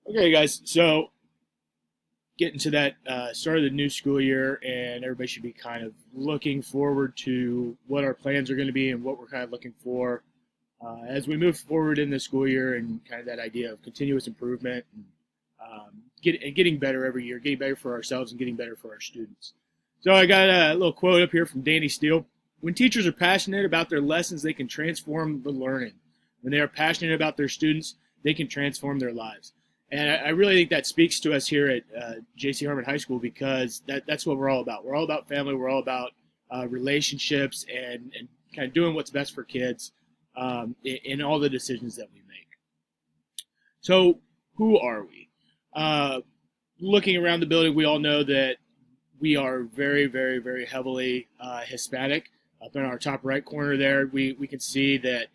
Okay, guys. So getting to that start of the new school year, and everybody should be kind of looking forward to what our plans are going to be and what we're kind of looking for as we move forward in the school year, and kind of that idea of continuous improvement and getting better every year, getting better for ourselves and getting better for our students. So I got a little quote up here from Danny Steele. When teachers are passionate about their lessons, they can transform the learning. When they are passionate about their students, they can transform their lives. And I really think that speaks to us here at J.C. Harmon High School, because that's what we're all about. We're all about family. We're all about relationships and kind of doing what's best for kids in all the decisions that we make. So who are we? Looking around the building, we all know that we are very, very, very heavily Hispanic. Up in our top right corner there, we can see that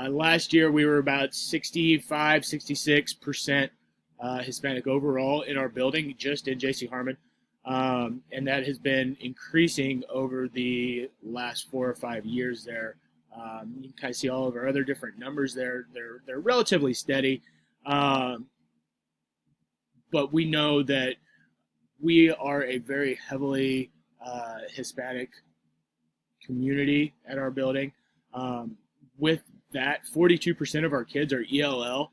last year we were about 65, 66% Hispanic overall in our building, just in J.C. Harmon. And that has been increasing over the last 4 or 5 years there. You can kind of see all of our other different numbers there. They're relatively steady. But we know that we are a very heavily Hispanic community at our building. With that, 42% of our kids are ELL.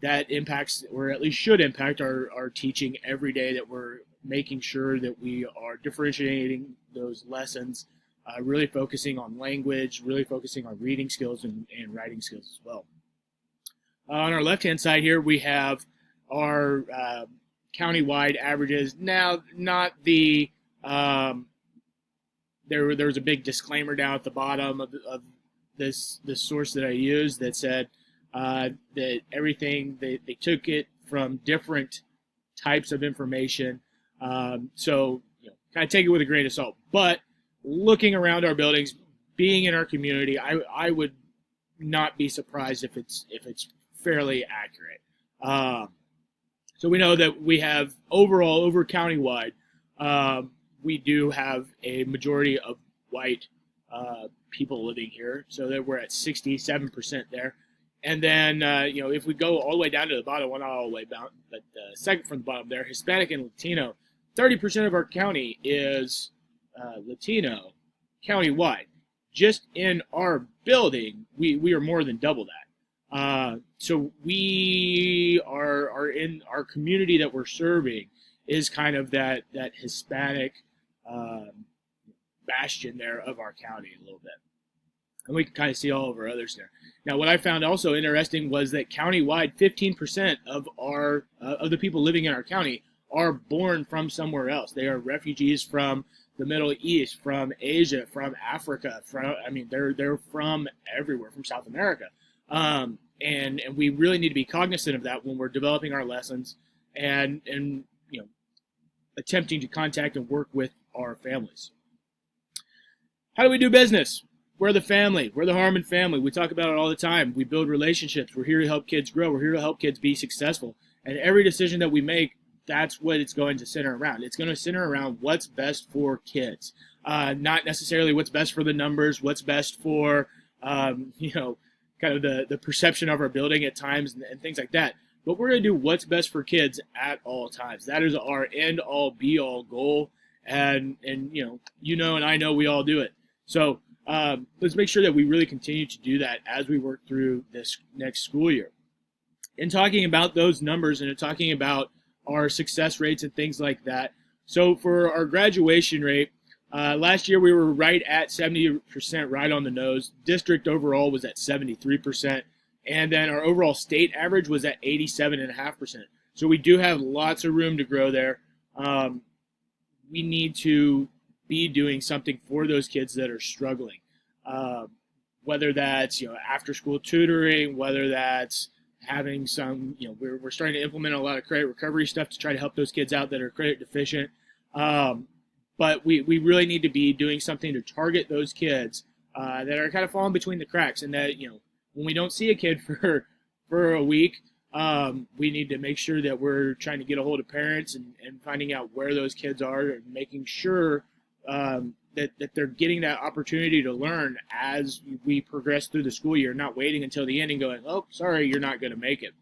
That impacts, or at least should impact, our teaching every day, that we're making sure that we are differentiating those lessons, really focusing on language, really focusing on reading skills and writing skills as well. On our left-hand side here, we have our county-wide averages. Now, not the there was a big disclaimer down at the bottom of this source that I used that said that everything they took it from different types of information. So kind of take it with a grain of salt. But looking around our buildings, being in our community, I would not be surprised if it's fairly accurate. So we know that we have overall, over countywide, we do have a majority of white people living here, so that we're at 67% there. And then, if we go all the way down to the bottom, well, not all the way down, but second from the bottom there, Hispanic and Latino, 30% of our county is Latino countywide. Just in our building, we are more than double that. So we are in our community that we're serving is kind of that Hispanic bastion there of our county a little bit. And we can kind of see all of our others there. Now, what I found also interesting was that countywide, 15% of of the people living in our county are born from somewhere else. They are refugees from the Middle East, from Asia, from Africa. They're from everywhere, from South America. And we really need to be cognizant of that when we're developing our lessons and attempting to contact and work with our families. How do we do business? We're the family. We're the Harmon family. We talk about it all the time. We build relationships. We're here to help kids grow. We're here to help kids be successful. And every decision that we make, that's what it's going to center around. It's going to center around what's best for kids, not necessarily what's best for the numbers, what's best for, kind of the perception of our building at times and things like that. But we're going to do what's best for kids at all times. That is our end-all, be-all goal. And and I know we all do it. So let's make sure that we really continue to do that as we work through this next school year. In talking about those numbers and in talking about our success rates and things like that, so for our graduation rate, last year we were right at 70%, right on the nose. District overall was at 73%. And then our overall state average was at 87.5%. So we do have lots of room to grow there. We need to be doing something for those kids that are struggling, whether that's after school tutoring, whether that's having some we're starting to implement a lot of credit recovery stuff to try to help those kids out that are credit deficient. But we really need to be doing something to target those kids that are kind of falling between the cracks, and that when we don't see a kid for a week, we need to make sure that we're trying to get a hold of parents and finding out where those kids are and making sure that they're getting that opportunity to learn as we progress through the school year, not waiting until the end and going, oh, sorry, you're not going to make it.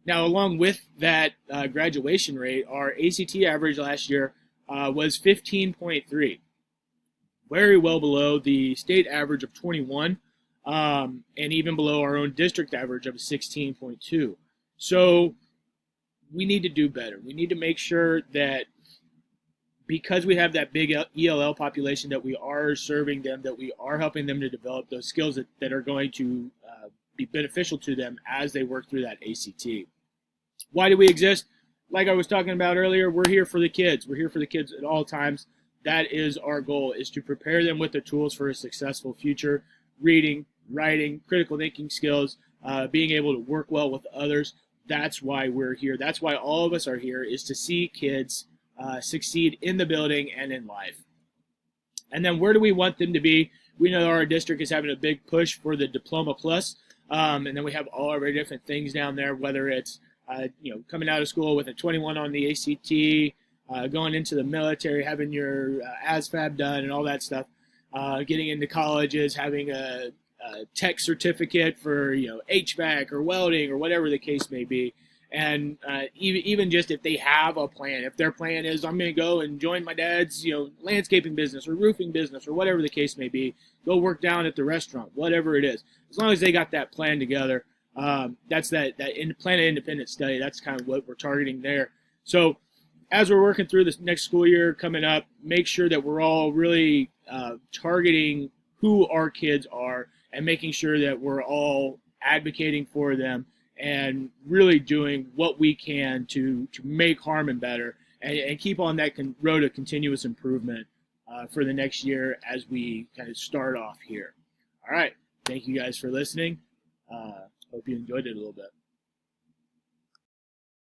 Now, along with that graduation rate, our ACT average last year was 15.3, very well below the state average of 21, and even below our own district average of 16.2. So we need to do better. We need to make sure that because we have that big ELL population, that we are serving them, that we are helping them to develop those skills that are going to be beneficial to them as they work through that ACT. Why do we exist? Like I was talking about earlier, we're here for the kids. We're here for the kids at all times. That is our goal, is to prepare them with the tools for a successful future: reading, writing, critical thinking skills, being able to work well with others. That's why we're here. That's why all of us are here, is to see kids succeed in the building and in life. And then where do we want them to be? We know our district is having a big push for the Diploma Plus, and then we have all of our different things down there, whether it's coming out of school with a 21 on the ACT, going into the military, having your ASVAB done and all that stuff, getting into colleges, having a tech certificate for HVAC or welding or whatever the case may be. And even just if they have a plan, if their plan is, I'm going to go and join my dad's landscaping business or roofing business or whatever the case may be, go work down at the restaurant, whatever it is, as long as they got that plan together. That's that plan of independent study. That's kind of what we're targeting there. So as we're working through this next school year coming up, make sure that we're all really targeting who our kids are and making sure that we're all advocating for them and really doing what we can to make Harmon better and keep on that road of continuous improvement for the next year as we kind of start off here. All right. Thank you guys for listening. Hope you enjoyed it a little bit.